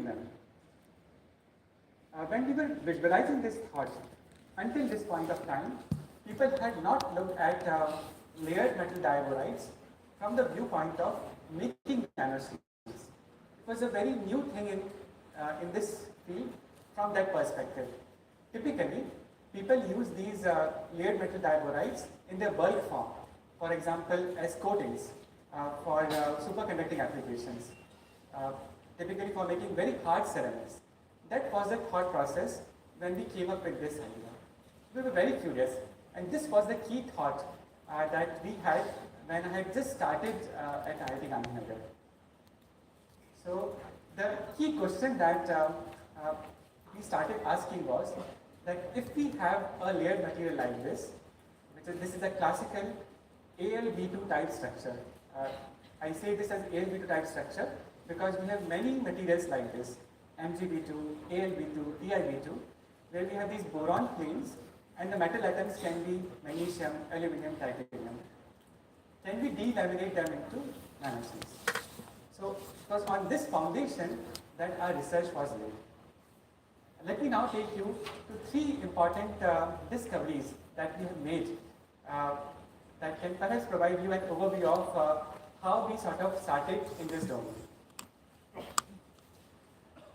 between them. When we were visualizing this thought, until this point of time, people had not looked at layered metal diaborides from the viewpoint of making nanoseals. It was a very new thing in this field from that perspective. Typically, people use these layered metal diaborides in their bulk form, for example, as coatings for superconducting applications, typically for making very hard ceramics. That was the thought process when we came up with this idea. We were very curious, and this was the key thought that we had when I had just started at IIT Gandhinagar. So the key question that we started asking was that if we have a layered material like this, this is a classical AlB2 type structure. I say this as AlB2 type structure because we have many materials like this, MgB2, AlB2, DiB2, where we have these boron planes and the metal atoms can be magnesium, aluminum, titanium. Can we delaminate them into nanoseals? So it was on this foundation that our research was laid. Let me now take you to three important discoveries that we have made that can perhaps provide you an overview of how we sort of started in this domain.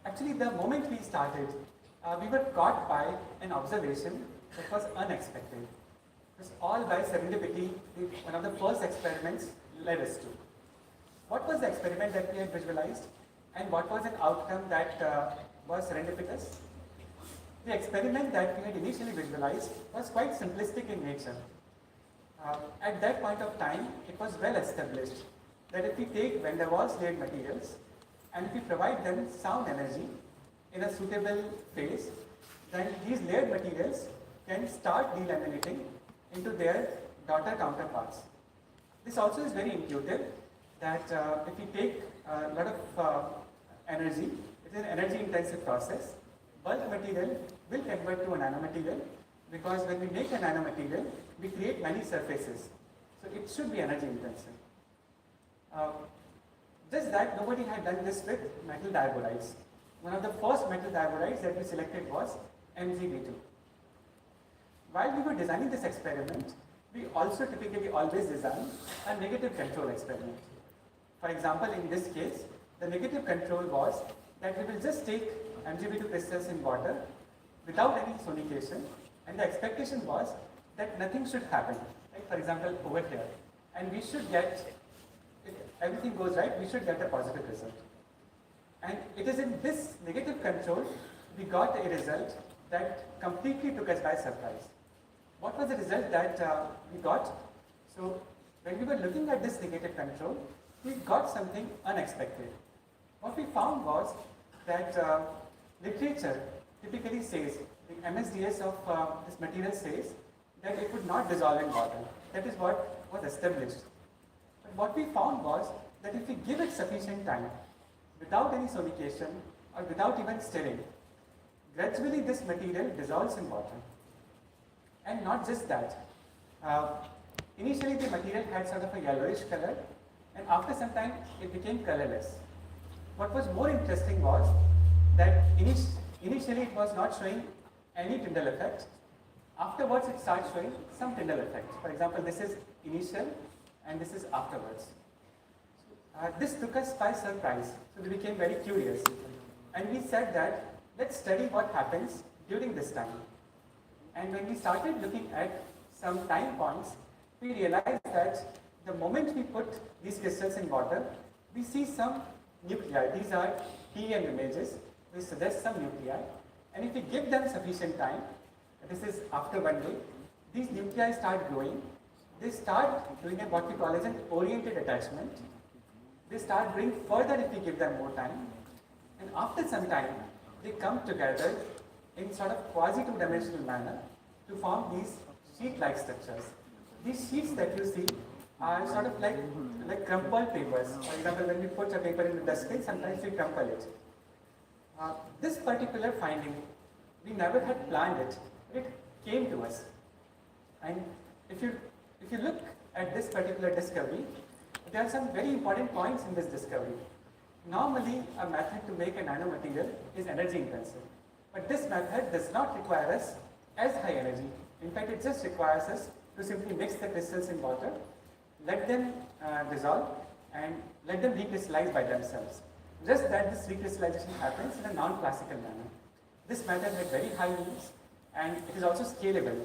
Actually, the moment we started, we were caught by an observation that was unexpected. It was all by serendipity, one of the first experiments led us to. What was the experiment that we had visualized, and what was an outcome that was serendipitous? The experiment that we had initially visualized was quite simplistic in nature. At that point of time, it was well established that if we take van der Waals layered materials and if we provide them sound energy in a suitable phase, then these layered materials can start delaminating into their daughter counterparts. This also is very intuitive that if we take a lot of energy, it is an energy intensive process. Bulk material will convert to a nanomaterial because when we make a nanomaterial, we create many surfaces. So it should be energy intensive. Just that nobody had done this with metal diaborides. One of the first metal diaborides that we selected was MgB2. While we were designing this experiment, we also typically always design a negative control experiment. For example, in this case, the negative control was that we will just take MgB2 crystals in water without any sonication, and the expectation was that nothing should happen. Like for example, over here, and we should get, if everything goes right, we should get a positive result. And it is in this negative control we got a result that completely took us by surprise. What was the result that we got? So when we were looking at this negative control, we got something unexpected. What we found was that literature typically says, the MSDS of this material says that it would not dissolve in water. That is what was established. But what we found was that if we give it sufficient time, without any sonication or without even stirring, gradually this material dissolves in water. And not just that. Initially the material had sort of a yellowish color, and after some time it became colorless. What was more interesting was that initially it was not showing any Tyndall effect. Afterwards it starts showing some Tyndall effect. For example, this is initial and this is afterwards. This took us by surprise, so we became very curious. And we said that, let's study what happens during this time. And when we started looking at some time points, we realized that the moment we put these crystals in water, we see some nuclei. These are TEM images, which suggest some nuclei. And if we give them sufficient time, this is after 1 day, these nuclei start growing. They start doing what we call as an oriented attachment. They start growing further if we give them more time. And after some time, they come together in sort of quasi-two-dimensional manner to form these sheet-like structures. These sheets that you see are sort of like crumpled papers. For example, when we put a paper in the dustbin, sometimes we crumple it. This particular finding, we never had planned it. It came to us. And if you look at this particular discovery, there are some very important points in this discovery. Normally, a method to make a nanomaterial is energy intensive, but this method does not require us as high energy. In fact, it just requires us to simply mix the crystals in water, let them dissolve, and let them recrystallize by themselves. Just that this recrystallization happens in a non-classical manner. This method had very high yields, and it is also scalable.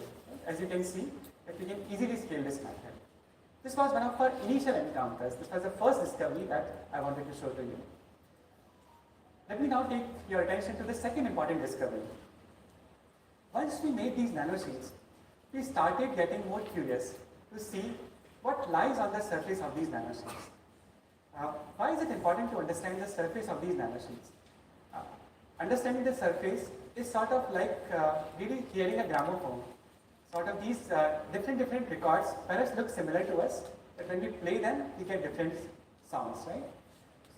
As you can see, that we can easily scale this method. This was one of our initial encounters. This was the first discovery that I wanted to show to you. Let me now take your attention to the second important discovery. Once we made these nanosheets, we started getting more curious to see what lies on the surface of these nanosheets. Why is it important to understand the surface of these nanosheets? Understanding the surface is sort of like really hearing a gramophone. Sort of these different records perhaps look similar to us, but when we play them, we get different sounds, right?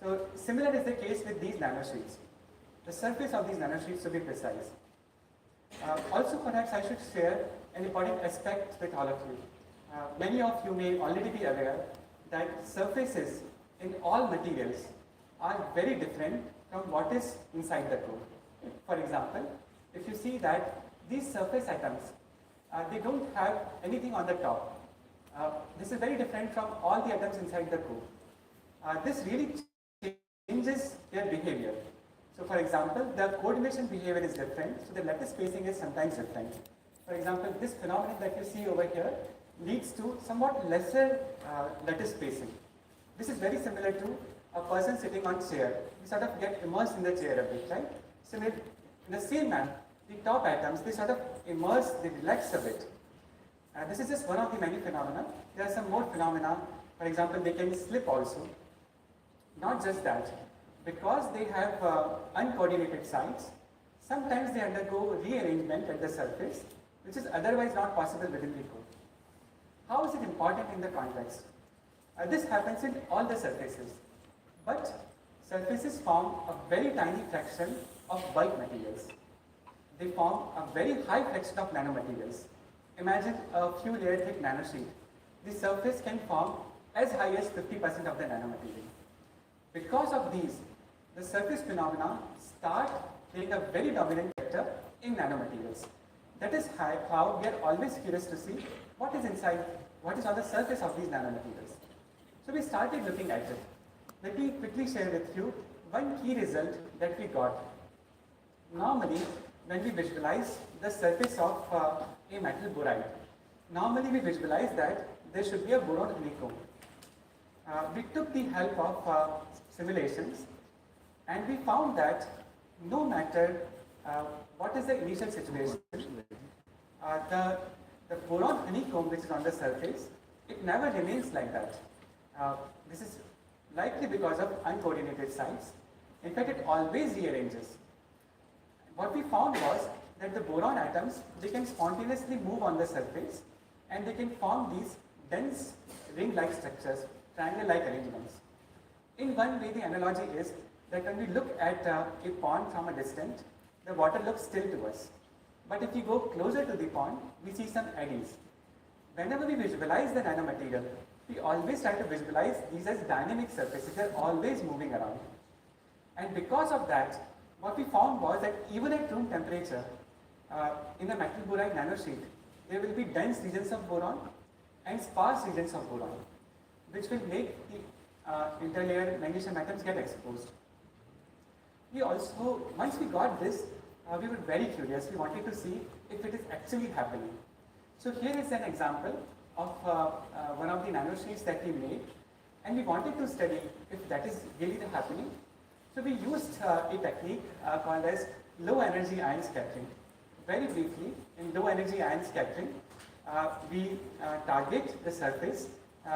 So similar is the case with these nanosheets. The surface of these nanosheets to be precise. Also, perhaps I should share an important aspect with all of you. Many of you may already be aware that surfaces in all materials are very different from what is inside the core. For example, if you see that these surface atoms, they don't have anything on the top. This is very different from all the atoms inside the core. This really changes their behavior. So for example, the coordination behavior is different, so the lattice spacing is sometimes different. For example, this phenomenon that you see over here leads to somewhat lesser lattice spacing. This is very similar to a person sitting on chair. We sort of get immersed in the chair a bit, right? So in the same manner, the top atoms, they sort of immerse, they relax a bit. This is just one of the many phenomena. There are some more phenomena. For example, they can slip also. Not just that, because they have uncoordinated sides, sometimes they undergo rearrangement at the surface, which is otherwise not possible within the core. How is it important in the context? This happens in all the surfaces, but surfaces form a very tiny fraction of bulk materials. They form a very high fraction of nanomaterials. Imagine a few layer thick nanosheet. The surface can form as high as 50% of the nanomaterial. Because of these, the surface phenomena start playing a very dominant factor in nanomaterials. That is how we are always curious to see what is inside, what is on the surface of these nanomaterials. So we started looking at it. Let me quickly share with you one key result that we got. Normally, when we visualize the surface of a metal boride, normally we visualize that there should be a boron honeycomb. We took the help of simulations, and we found that no matter what is the initial situation, the boron honeycomb which is on the surface, it never remains like that. This is likely because of uncoordinated sides. In fact, it always rearranges. What we found was that the boron atoms, they can spontaneously move on the surface, and they can form these dense ring-like structures, triangle-like arrangements. In one way, the analogy is that when we look at a pond from a distance, the water looks still to us. But if we go closer to the pond, we see some eddies. Whenever we visualize the nanomaterial, we always try to visualize these as dynamic surfaces. They're always moving around. And because of that, what we found was that even at room temperature, in the metal boride nanosheet, there will be dense regions of boron and sparse regions of boron, which will make the interlayer magnesium atoms get exposed. We also, once we got this, we were very curious. We wanted to see if it is actually happening. So here is an example of one of the nanosheets that we made, and we wanted to study if that is really happening. So we used a technique called as low energy ion scattering. Very briefly, in low energy ion scattering, we target the surface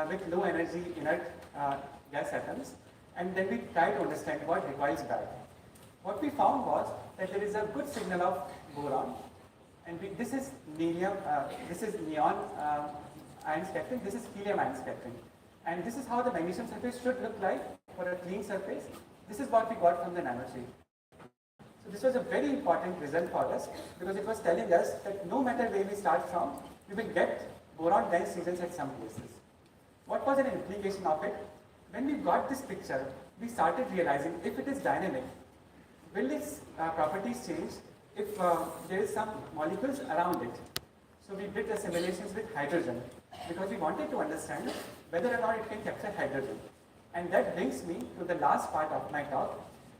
with low energy inert gas atoms, and then we try to understand what recoils back. What we found was that there is a good signal of boron, and this is neon ion scattering, this is helium ion scattering. And this is how the magnesium surface should look like for a clean surface. This is what we got from the nanosheet. So this was a very important result for us, because it was telling us that no matter where we start from, we will get boron dense regions at some places. What was an implication of it? When we got this picture, we started realizing if it is dynamic, will its properties change if there is some molecules around it? So we did the simulations with hydrogen because we wanted to understand whether or not it can capture hydrogen. And that brings me to the last part of my talk,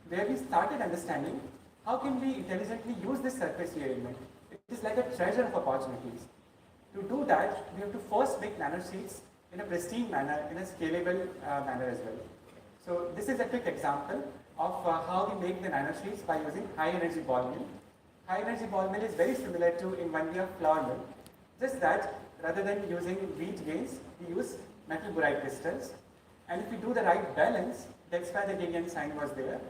where we started understanding how can we intelligently use this surface area element. It is like a treasure of opportunities. To do that, we have to first make nanosheets in a pristine manner, in a scalable manner as well. So this is a quick example of how we make the nanosheets by using high energy ball mill. High energy ball mill is very similar to in 1 year flour mill, just that rather than using wheat grains, we use metal boride crystals. And if we do the right balance, that's why the Gaussian sign was there,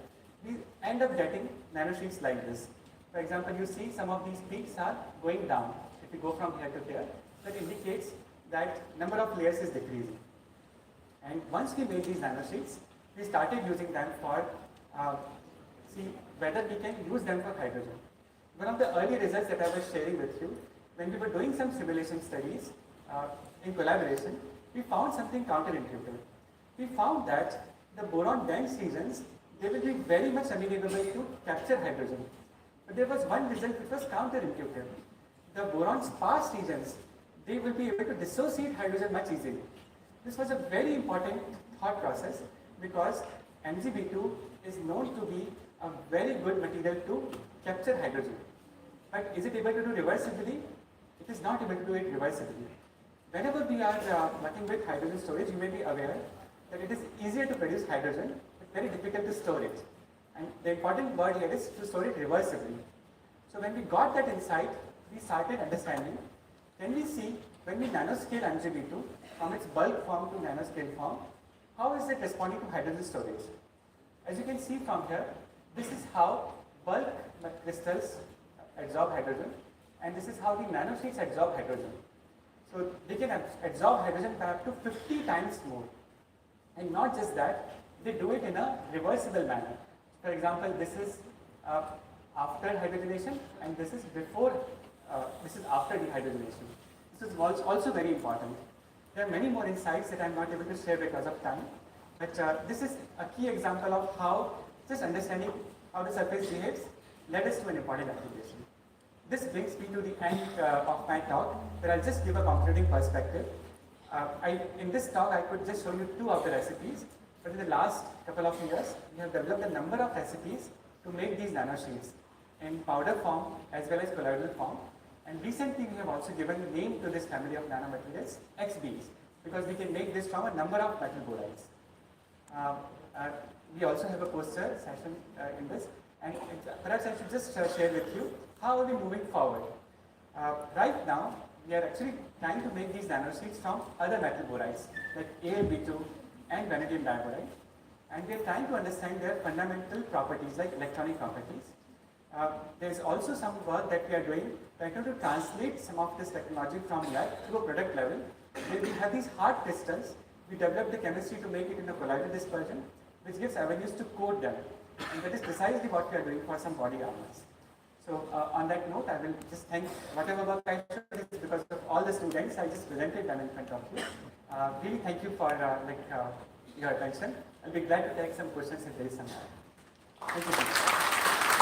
we end up getting nanosheets like this. For example, you see some of these peaks are going down. If we go from here to here, that indicates that number of layers is decreasing. And once we made these nanosheets, we started using them for, see whether we can use them for hydrogen. One of the early results that I was sharing with you, when we were doing some simulation studies in collaboration, we found something counterintuitive. We found that the boron dense regions, they will be very much amenable to capture hydrogen. But there was one result which was counterintuitive. The boron sparse regions, they will be able to dissociate hydrogen much easily. This was a very important thought process because MgB2 is known to be a very good material to capture hydrogen. But is it able to do reversibly? It is not able to do it reversibly. Whenever we are working with hydrogen storage, you may be aware that it is easier to produce hydrogen, but very difficult to store it. And the important word here is to store it reversibly. So when we got that insight, we started understanding, can we see when we nanoscale MgB2 from its bulk form to nanoscale form, how is it responding to hydrogen storage? As you can see from here, this is how bulk crystals absorb hydrogen, and this is how the nanosheets absorb hydrogen. So they can absorb hydrogen by up to 50 times more. And not just that, they do it in a reversible manner. For example, this is after hydrogenation, and this is before, this is after dehydrogenation. This is also very important. There are many more insights that I'm not able to share because of time, but this is a key example of how just understanding how the surface behaves led us to an important application. This brings me to the end of my talk, where I'll just give a concluding perspective. In this talk, I could just show you 2 of the recipes, but in the last couple of years, we have developed a number of recipes to make these nanosheets in powder form as well as colloidal form. And recently, we have also given a name to this family of nanomaterials, XBs, because we can make this from a number of metal borides. We also have a poster session in this, and perhaps I should just share with you how are we moving forward. Right now, we are actually trying to make these nanosheets from other metal borides like AlB2 and vanadium diboride, and we are trying to understand their fundamental properties like electronic properties. There is also some work that we are doing trying to translate some of this technology from lab to a product level, where we have these hard crystals. We develop the chemistry to make it in a colloidal dispersion, which gives avenues to coat them, and that is precisely what we are doing for some body armors. So on that note, I will just thank whatever work I showed is because of all the students. I just presented them in front of you. Really thank you for your attention. I'll be glad to take some questions if there is some time. Thank you.